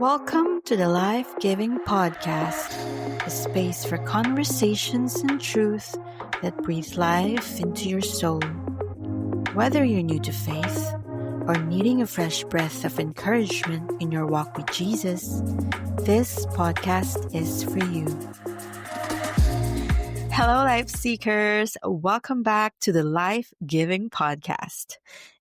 Welcome to the Life Giving Podcast, a space for conversations and truth that breathe life into your soul. Whether you're new to faith or needing a fresh breath of encouragement in your walk with Jesus, this podcast is for you. Hello, Life Seekers. Welcome back to the Life Giving Podcast.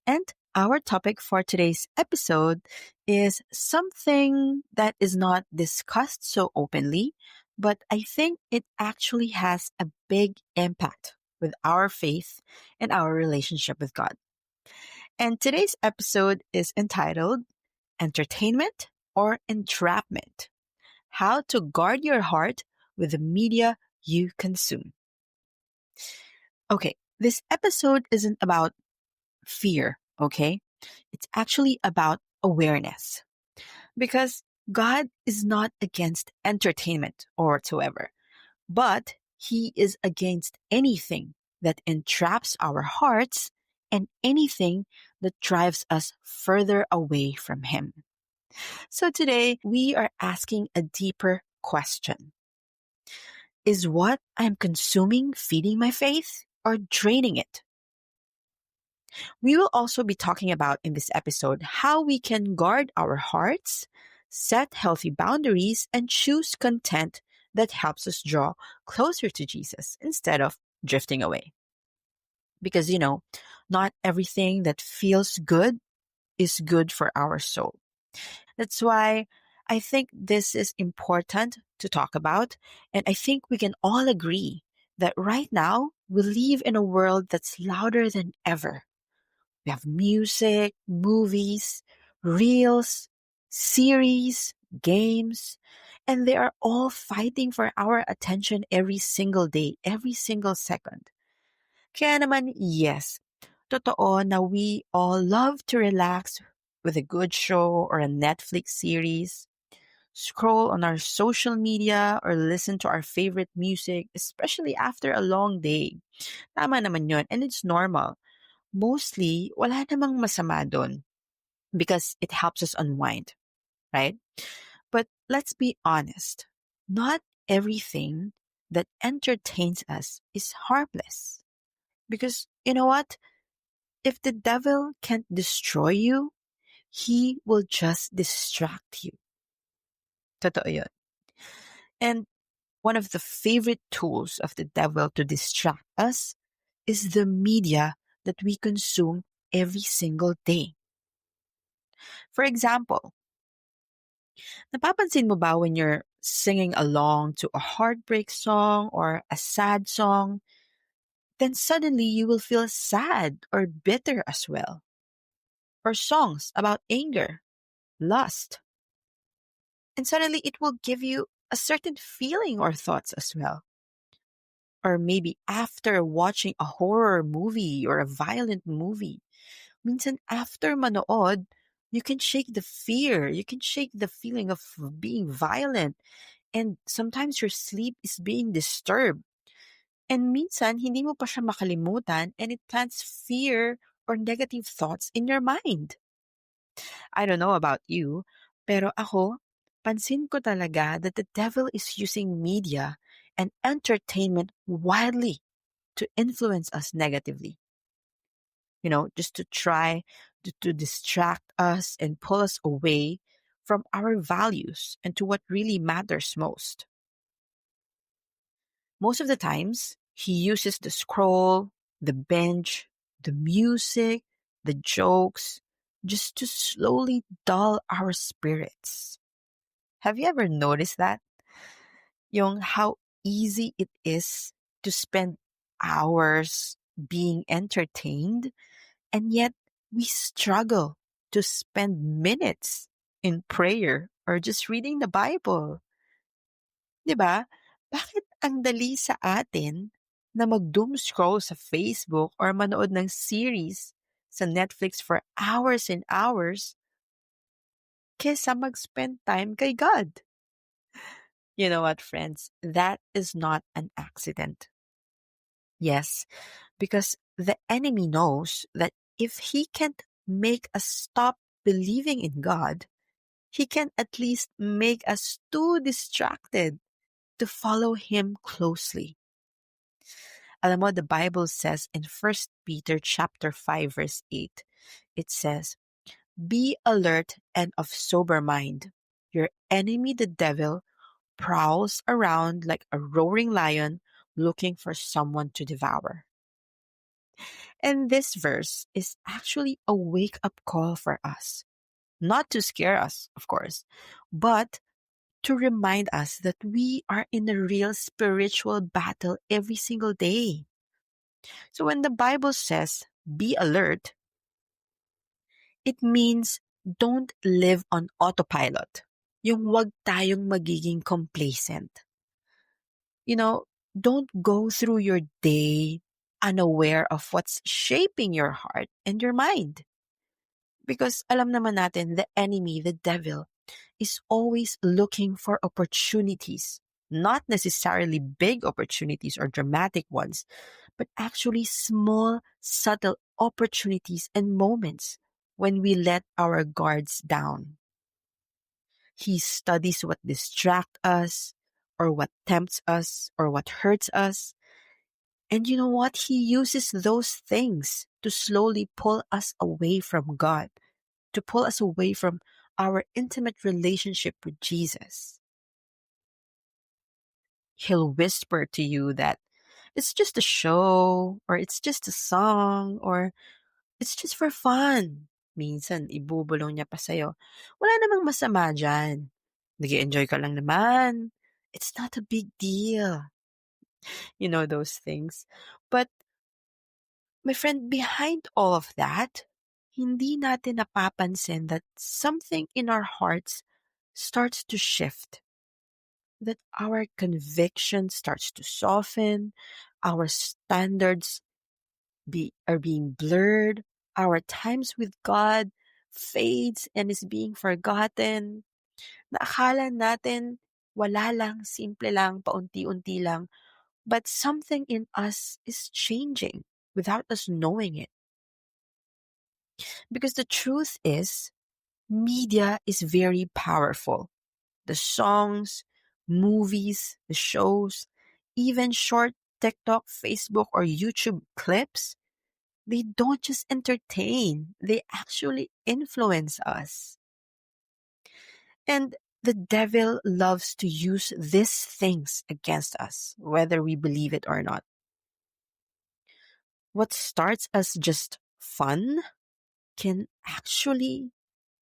And our topic for today's episode is something that is not discussed so openly, but I think it actually has a big impact with our faith and our relationship with God. And today's episode is entitled Entertainment or Entrapment: How to Guard Your Heart with the Media You Consume. Okay, this episode isn't about fear, okay? It's actually about awareness. Because God is not against entertainment or whatsoever, but He is against anything that entraps our hearts and anything that drives us further away from Him. So today we are asking a deeper question. Is what I'm consuming feeding my faith or draining it? We will also be talking about in this episode how we can guard our hearts, set healthy boundaries, and choose content that helps us draw closer to Jesus instead of drifting away. Because, not everything that feels good is good for our soul. That's why I think this is important to talk about. And I think we can all agree that right now we live in a world that's louder than ever. We have music, movies, reels, series, games, and they are all fighting for our attention every single day, every single second. Kaya naman, yes, totoo na we all love to relax with a good show or a Netflix series, scroll on our social media or listen to our favorite music, especially after a long day. Tama naman yun, and it's normal. Mostly, wala namang masama dun because it helps us unwind, right? But let's be honest. Not everything that entertains us is harmless. Because you know what? If the devil can't destroy you, he will just distract you. Totoo yun. And one of the favorite tools of the devil to distract us is the media that we consume every single day. For example, napapansin mo ba when you're singing along to a heartbreak song or a sad song, then suddenly you will feel sad or bitter as well? Or songs about anger, lust, and suddenly it will give you a certain feeling or thoughts as well. Or maybe after watching a horror movie or a violent movie, minsan after manood, you can shake the fear, you can shake the feeling of being violent, and sometimes your sleep is being disturbed. And minsan, hindi mo pa siya makalimutan and it plants fear or negative thoughts in your mind. I don't know about you, pero ako, pansin ko talaga that the devil is using media and entertainment widely to influence us negatively. Just to try to distract us and pull us away from our values and to what really matters most. Most of the times, he uses the scroll, the binge, the music, the jokes, just to slowly dull our spirits. Have you ever noticed that? Yung how easy it is to spend hours being entertained, and yet we struggle to spend minutes in prayer or just reading the Bible. 'Di ba? Bakit ang dali sa atin na mag-doom scroll sa Facebook or manood ng series sa Netflix for hours and hours kesa mag-spend time kay God? You know what, friends? That is not an accident. Yes, because the enemy knows that if he can't make us stop believing in God, he can at least make us too distracted to follow him closely. Alam mo, the Bible says in First Peter chapter 5 verse 8, it says, "Be alert and of sober mind. Your enemy the devil prowls around like a roaring lion looking for someone to devour." And this verse is actually a wake-up call for us. Not to scare us, of course, but to remind us that we are in a real spiritual battle every single day. So when the Bible says, be alert, it means don't live on autopilot. Yung wag tayong magiging complacent. You know, don't go through your day unaware of what's shaping your heart and your mind. Because alam naman natin, the enemy, the devil, is always looking for opportunities. Not necessarily big opportunities or dramatic ones, but actually small, subtle opportunities and moments when we let our guards down. He studies what distracts us, or what tempts us, or what hurts us. And you know what? He uses those things to slowly pull us away from God, to pull us away from our intimate relationship with Jesus. He'll whisper to you that it's just a show, or it's just a song, or it's just for fun. Minsan, ibubulong niya pa sa'yo, wala namang masama dyan. Nag-enjoy ka lang naman. It's not a big deal. You know those things. But, my friend, behind all of that, hindi natin napapansin that something in our hearts starts to shift. That our conviction starts to soften, our standards are being blurred, our times with God fades and is being forgotten. Na akala natin wala lang, simple lang, paunti-unti lang, but something in us is changing without us knowing it. Because the truth is, media is very powerful. The songs, movies, the shows, even short TikTok, Facebook, or YouTube clips, they don't just entertain, they actually influence us. And the devil loves to use these things against us, whether we believe it or not. What starts as just fun can actually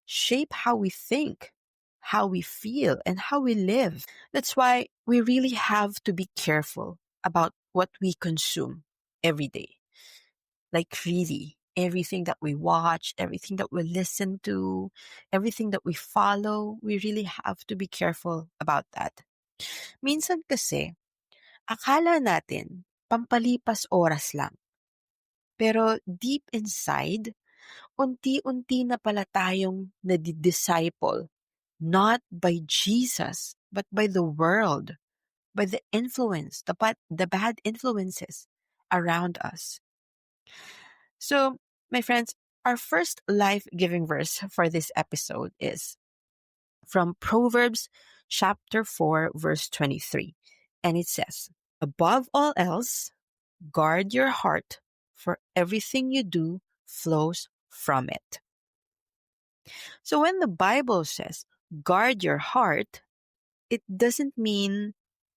shape how we think, how we feel, and how we live. That's why we really have to be careful about what we consume every day. Like, really, everything that we watch, everything that we listen to, everything that we follow, we really have to be careful about that. Minsan kasi, akala natin, pampalipas oras lang. Pero deep inside, unti-unti na pala tayong nadi-disciple, not by Jesus, but by the world, by the influence, the bad influences around us. So, my friends, our first life-giving verse for this episode is from Proverbs chapter 4, verse 23. And it says, "Above all else, guard your heart, for everything you do flows from it." So when the Bible says, guard your heart, it doesn't mean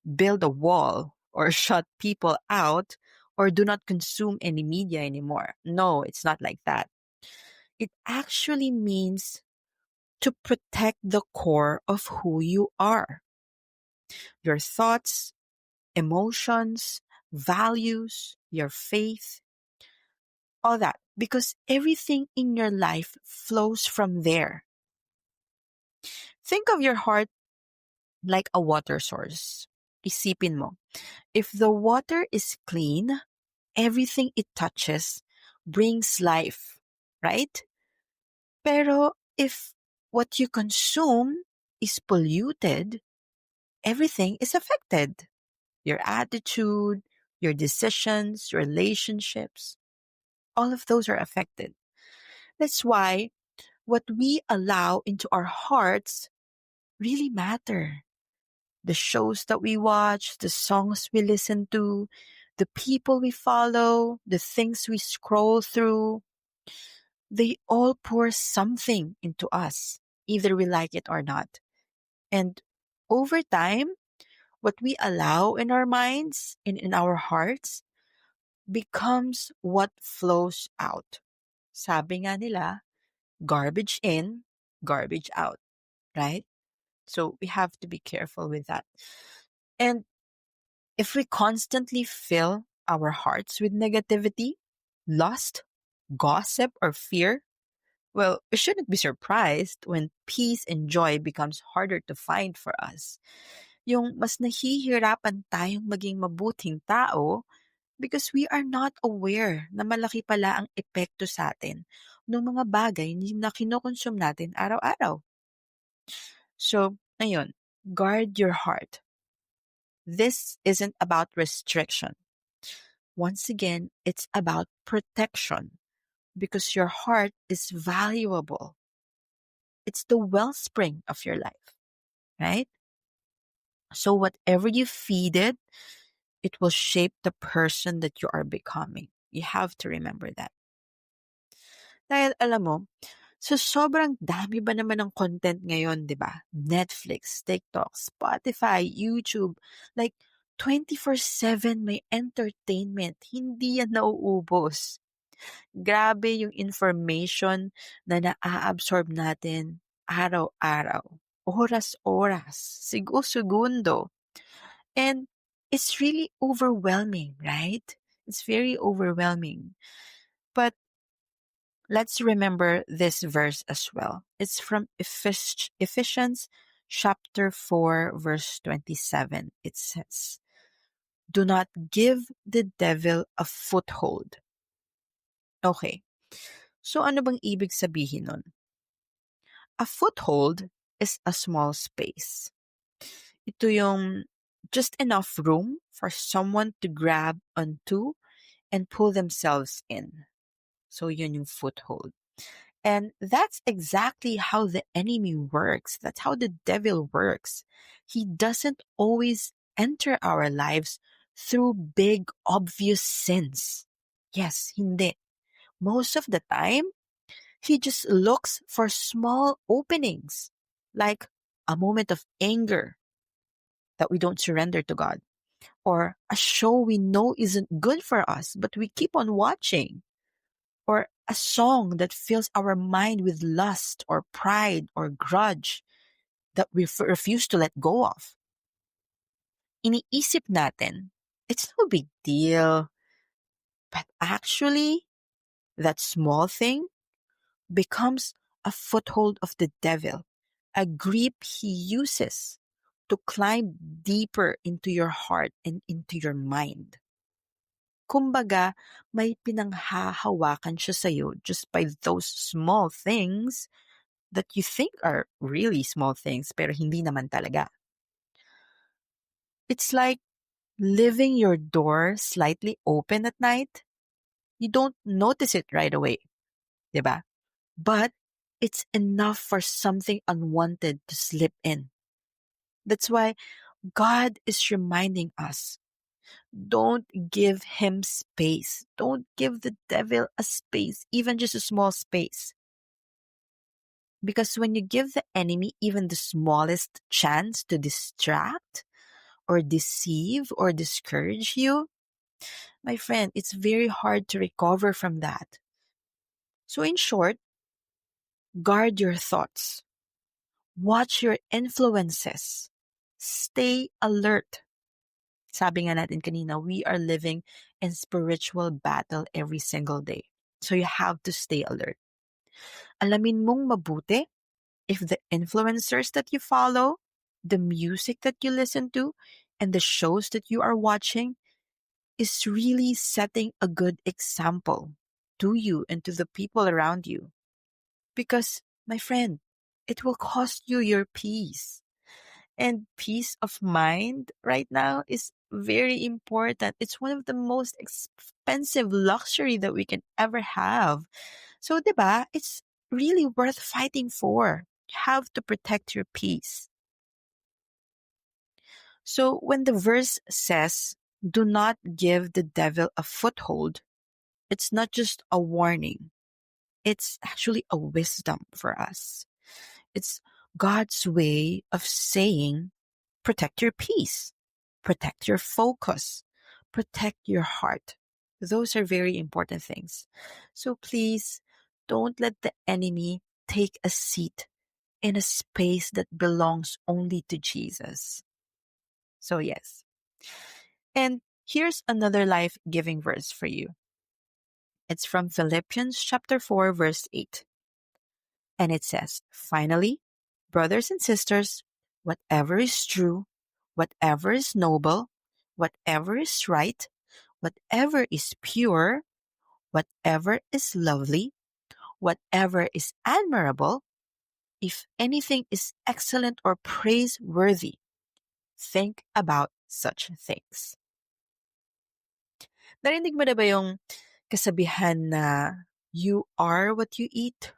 build a wall or shut people out or do not consume any media anymore. No, it's not like that. It actually means to protect the core of who you are. Your thoughts, emotions, values, your faith, all that. Because everything in your life flows from there. Think of your heart like a water source. Isipin mo, if the water is clean, everything it touches brings life, right? Pero if what you consume is polluted, everything is affected. Your attitude, your decisions, your relationships, all of those are affected. That's why what we allow into our hearts really matter. The shows that we watch, the songs we listen to, the people we follow, the things we scroll through, they all pour something into us, either we like it or not. And over time, what we allow in our minds and in our hearts becomes what flows out. Sabi nga nila, garbage in, garbage out, right? So we have to be careful with that. And if we constantly fill our hearts with negativity, lust, gossip, or fear, well, we shouldn't be surprised when peace and joy becomes harder to find for us. Yung mas nahihirapan tayong maging mabuting tao because we are not aware na malaki pala ang epekto sa atin ng mga bagay na kinokonsume natin araw-araw. So, ayun, guard your heart. This isn't about restriction. Once again, it's about protection because your heart is valuable. It's the wellspring of your life, right? So whatever you feed it, it will shape the person that you are becoming. You have to remember that. Dahil alam mo, so sobrang dami ba naman ng content ngayon, di ba? Netflix, TikTok, Spotify, YouTube, like 24/7 may entertainment. Hindi yan nauubos. Grabe yung information na naa-absorb natin araw-araw, oras-oras, segundo. And it's really overwhelming, right? It's very overwhelming. But let's remember this verse as well. It's from Ephesians chapter 4, verse 27. It says, "Do not give the devil a foothold." Okay. So ano bang ibig sabihin nun? A foothold is a small space. Ito yung just enough room for someone to grab onto and pull themselves in. So yun yung foothold. And that's exactly how the enemy works. That's how the devil works. He doesn't always enter our lives through big, obvious sins. Yes, hindi. Most of the time, he just looks for small openings, like a moment of anger that we don't surrender to God, or a show we know isn't good for us, but we keep on watching, or a song that fills our mind with lust or pride or grudge that we refuse to let go of. Iniisip natin, it's no big deal. But actually, that small thing becomes a foothold of the devil, a grip he uses to climb deeper into your heart and into your mind. Kumbaga, may pinanghahawakan siya sa'yo just by those small things that you think are really small things pero hindi naman talaga. It's like leaving your door slightly open at night. You don't notice it right away, diba? But it's enough for something unwanted to slip in. That's why God is reminding us, don't give him space. Don't give the devil a space, even just a small space. Because when you give the enemy even the smallest chance to distract or deceive or discourage you, my friend, it's very hard to recover from that. So in short, guard your thoughts. Watch your influences. Stay alert. Sabi nga natin kanina, we are living in spiritual battle every single day. So you have to stay alert. Alamin mong mabuti if the influencers that you follow, the music that you listen to, and the shows that you are watching is really setting a good example to you and to the people around you. Because, my friend, it will cost you your peace. And peace of mind right now is very important. It's one of the most expensive luxury that we can ever have. So, 'di ba? It's really worth fighting for. You have to protect your peace. So when the verse says, do not give the devil a foothold, it's not just a warning. It's actually a wisdom for us. It's God's way of saying, protect your peace, protect your focus, protect your heart. Those are very important things. So please don't let the enemy take a seat in a space that belongs only to Jesus. So yes. And here's another life-giving verse for you. It's from Philippians chapter 4, verse 8. And it says, finally, brothers and sisters, whatever is true, whatever is noble, whatever is right, whatever is pure, whatever is lovely, whatever is admirable, if anything is excellent or praiseworthy, think about such things. Narinig mo na ba yung kasabihan na you are what you eat?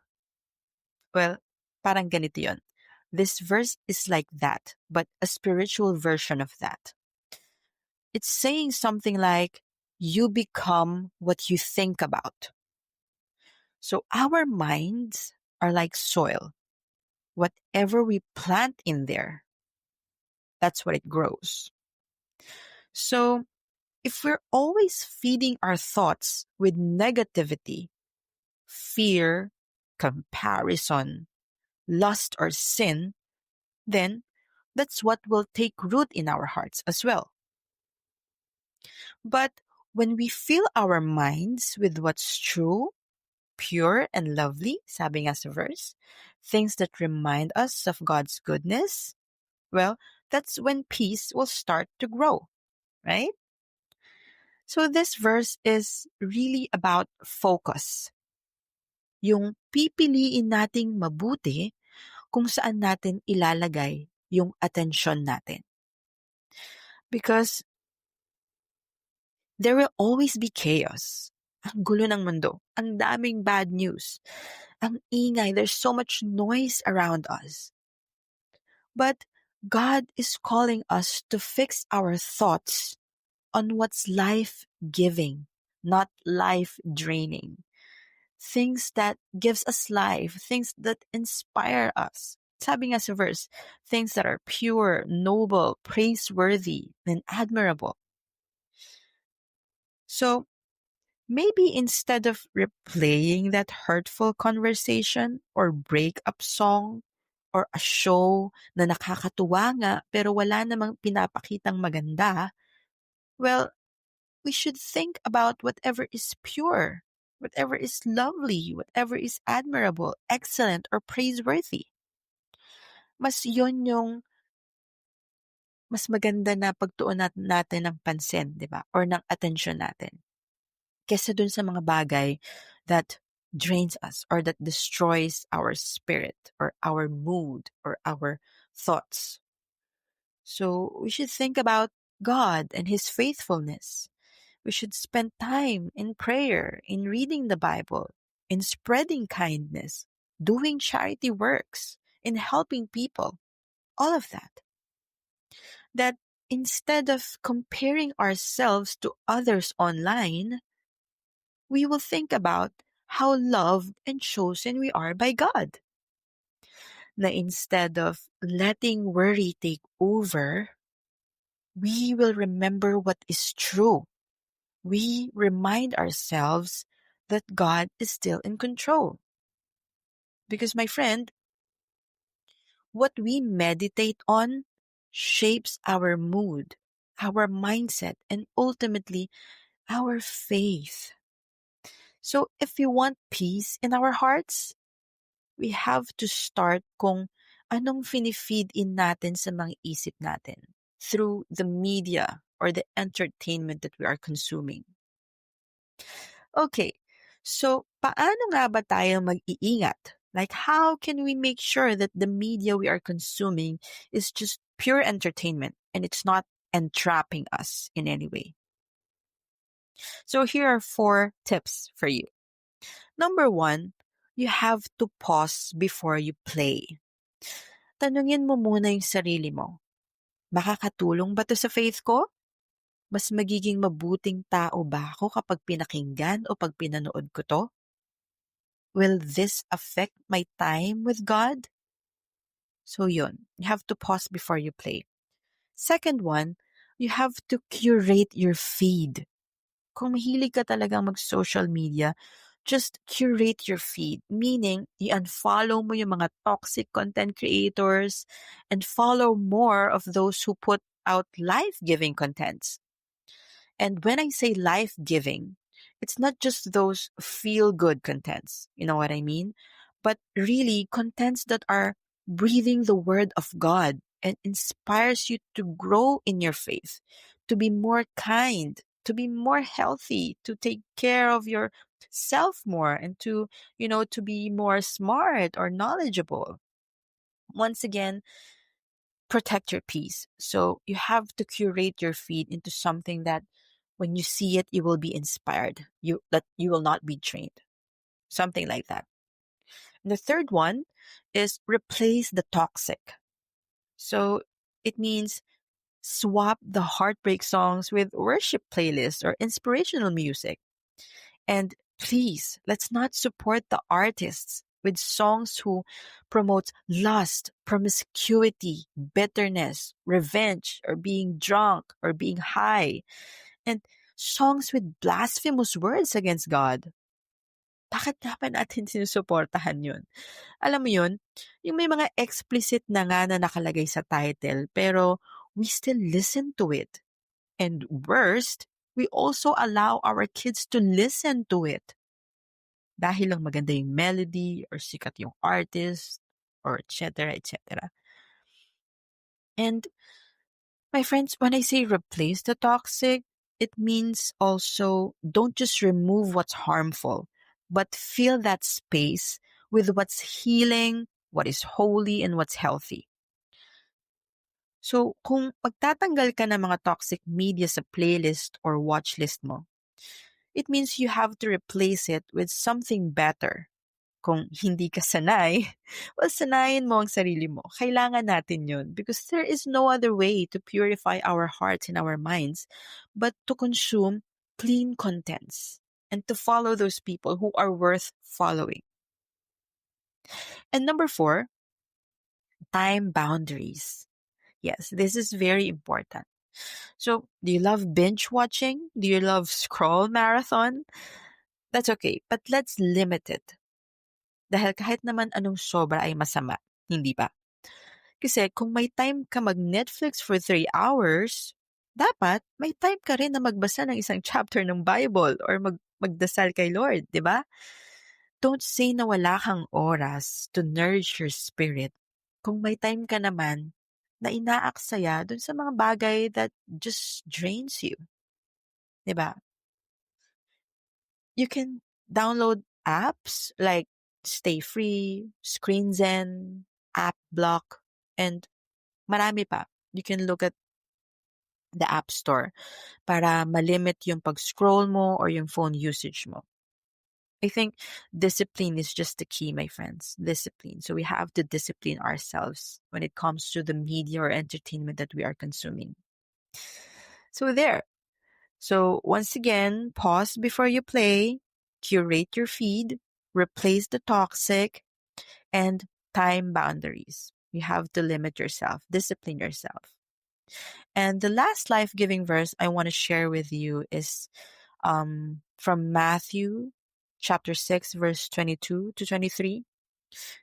Well, parang ganito yun. This verse is like that, but a spiritual version of that. It's saying something like, you become what you think about. So our minds are like soil. Whatever we plant in there, that's what it grows. So if we're always feeding our thoughts with negativity, fear, comparison, lust, or sin, then that's what will take root in our hearts as well. But when we fill our minds with what's true, pure, and lovely, sabi nga sa verse, things that remind us of God's goodness, well, that's when peace will start to grow, right? So this verse is really about focus. Yung pipiliin nating mabuti kung saan natin ilalagay yung atensyon natin. Because there will always be chaos. Ang gulo ng mundo. Ang daming bad news. Ang ingay. There's so much noise around us. But God is calling us to fix our thoughts on what's life-giving, not life-draining. Things that gives us life, things that inspire us. Sabi nga sa verse, things that are pure, noble, praiseworthy, and admirable. So, maybe instead of replaying that hurtful conversation or breakup song or a show na nakakatuwa nga pero wala namang pinapakitang maganda, well, we should think about whatever is pure, whatever is lovely, whatever is admirable, excellent, or praiseworthy. Mas yon yung mas maganda na pagtuunan natin ng pansin, di ba? Or ng atensyon natin. Kesa dun sa mga bagay that drains us or that destroys our spirit or our mood or our thoughts. So we should think about God and His faithfulness. We should spend time in prayer, in reading the Bible, in spreading kindness, doing charity works, in helping people. All of that. That instead of comparing ourselves to others online, we will think about how loved and chosen we are by God. Na instead of letting worry take over, we will remember what is true. We remind ourselves that God is still in control. Because, my friend, what we meditate on shapes our mood, our mindset, and ultimately our faith. So if we want peace in our hearts, we have to start kung anong finifeed in natin sa mga isip natin through the media or the entertainment that we are consuming. Okay, so paano nga ba tayo mag-iingat? Like, how can we make sure that the media we are consuming is just pure entertainment and it's not entrapping us in any way? So here are 4 tips for you. Number 1, you have to pause before you play. Tanungin mo muna yung sarili mo. Makakatulong ba to sa faith ko? Mas magiging mabuting tao ba ako kapag pinakinggan o pag pinanood ko to? Will this affect my time with God? So yun, you have to pause before you play. Second one, you have to curate your feed. Kung mahilig ka talagang mag-social media, just curate your feed. Meaning, i-unfollow mo yung mga toxic content creators and follow more of those who put out life-giving contents. And when I say life-giving, it's not just those feel-good contents, you know what I mean? But really contents that are breathing the word of God and inspires you to grow in your faith, to be more kind, to be more healthy, to take care of yourself more, and to be more smart or knowledgeable. Once again, protect your peace. So you have to curate your feed into something that when you see it, you will be inspired. That you will not be trained. Something like that. And the third one is replace the toxic. So it means swap the heartbreak songs with worship playlists or inspirational music. And please, let's not support the artists with songs who promote lust, promiscuity, bitterness, revenge, or being drunk or being high. And songs with blasphemous words against God. Bakit nga ba natin sinusuportahan yun? Alam mo yun, yung may mga explicit na nga na nakalagay sa title, pero we still listen to it. And worst, we also allow our kids to listen to it. Dahil lang maganda yung melody or sikat yung artist or etc. etc. And my friends, when I say replace the toxic, it means also don't just remove what's harmful, but fill that space with what's healing, what is holy, and what's healthy. So, kung magtatanggal ka ng mga toxic media sa playlist or watch list mo, it means you have to replace it with something better. Kung hindi ka sanay, well, sanayin mo ang sarili mo. Kailangan natin yun because there is no other way to purify our hearts and our minds but to consume clean contents and to follow those people who are worth following. And number 4, time boundaries. Yes, this is very important. So, do you love binge watching? Do you love scroll marathon? That's okay, but let's limit it. Dahil kahit naman anong sobra ay masama, hindi ba? Kasi kung may time ka mag-Netflix for 3 hours, dapat may time ka rin na magbasa ng isang chapter ng Bible or magdasal kay Lord, di ba? Don't say na wala kang oras to nourish your spirit kung may time ka naman na inaaksaya dun sa mga bagay that just drains you. Di ba? You can download apps like Stay Free, Screen Zen, App Block, and marami pa. You can look at the App Store para malimit yung pag-scroll mo or yung phone usage mo. I think discipline is just the key, my friends. Discipline. So we have to discipline ourselves when it comes to the media or entertainment that we are consuming. So there. So once again, pause before you play, curate your feed, replace the toxic, and time boundaries. You have to limit yourself, discipline yourself. And the last life-giving verse I want to share with you is from Matthew chapter 6, verse 22 to 23.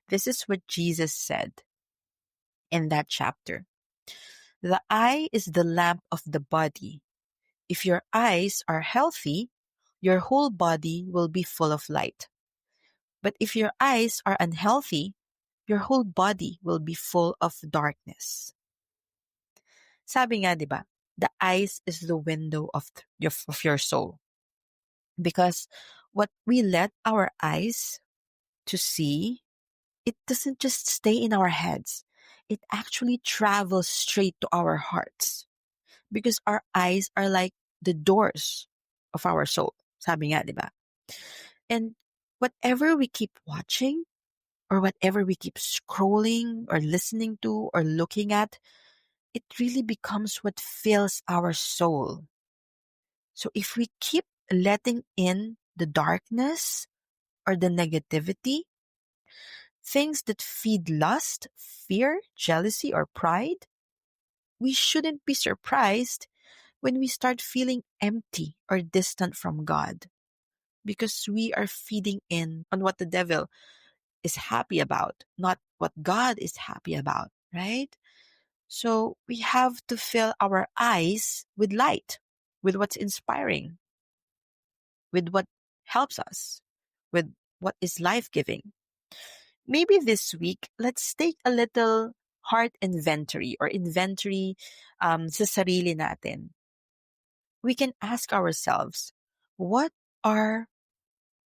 This is what Jesus said in that chapter. The eye is the lamp of the body. If your eyes are healthy, your whole body will be full of light. But if your eyes are unhealthy, your whole body will be full of darkness. Sabi nga, di ba, the eyes is the window of your soul. Because what we let our eyes to see, it doesn't just stay in our heads. It actually travels straight to our hearts. Because our eyes are like the doors of our soul. Sabi nga, di ba? And Whatever we keep watching, or whatever we keep scrolling or listening to or looking at, it really becomes what fills our soul. So if we keep letting in the darkness or the negativity, things that feed lust, fear, jealousy, or pride, we shouldn't be surprised when we start feeling empty or distant from God, because we are feeding in on what the devil is happy about, not what God is happy about, right? So we have to fill our eyes with light, with what's inspiring, with what helps us, with what is life giving. Maybe this week, let's take a little heart inventory or inventory sa sarili natin. We can ask ourselves, what are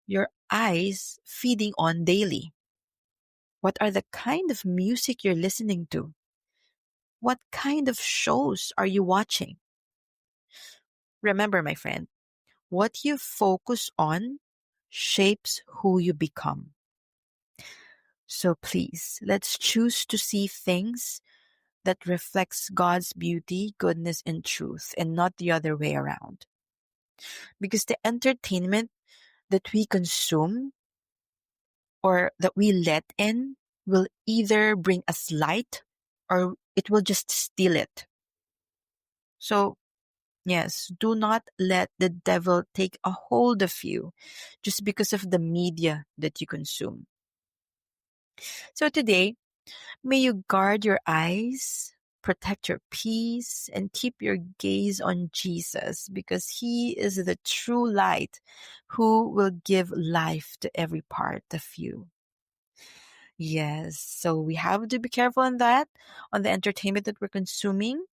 your eyes feeding on daily? What are the kind of music you're listening to? What kind of shows are you watching? Remember, my friend, what you focus on shapes who you become. So please, let's choose to see things that reflects God's beauty, goodness, and truth, and not the other way around. Because the entertainment that we consume or that we let in will either bring us light or it will just steal it. So, yes, do not let the devil take a hold of you just because of the media that you consume. So today, may you guard your eyes, protect your peace, and keep your gaze on Jesus, because He is the true light who will give life to every part of you. Yes, so we have to be careful on the entertainment that we're consuming.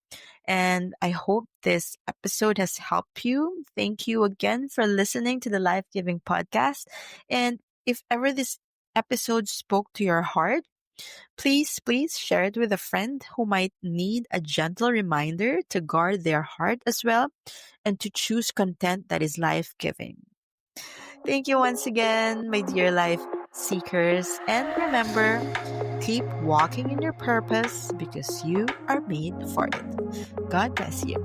And I hope this episode has helped you. Thank you again for listening to the Life Giving Podcast. And if ever this episode spoke to your heart, please share it with a friend who might need a gentle reminder to guard their heart as well and to choose content that is life giving. Thank you once again, my dear life seekers. And remember, keep walking in your purpose because you are made for it. God bless you.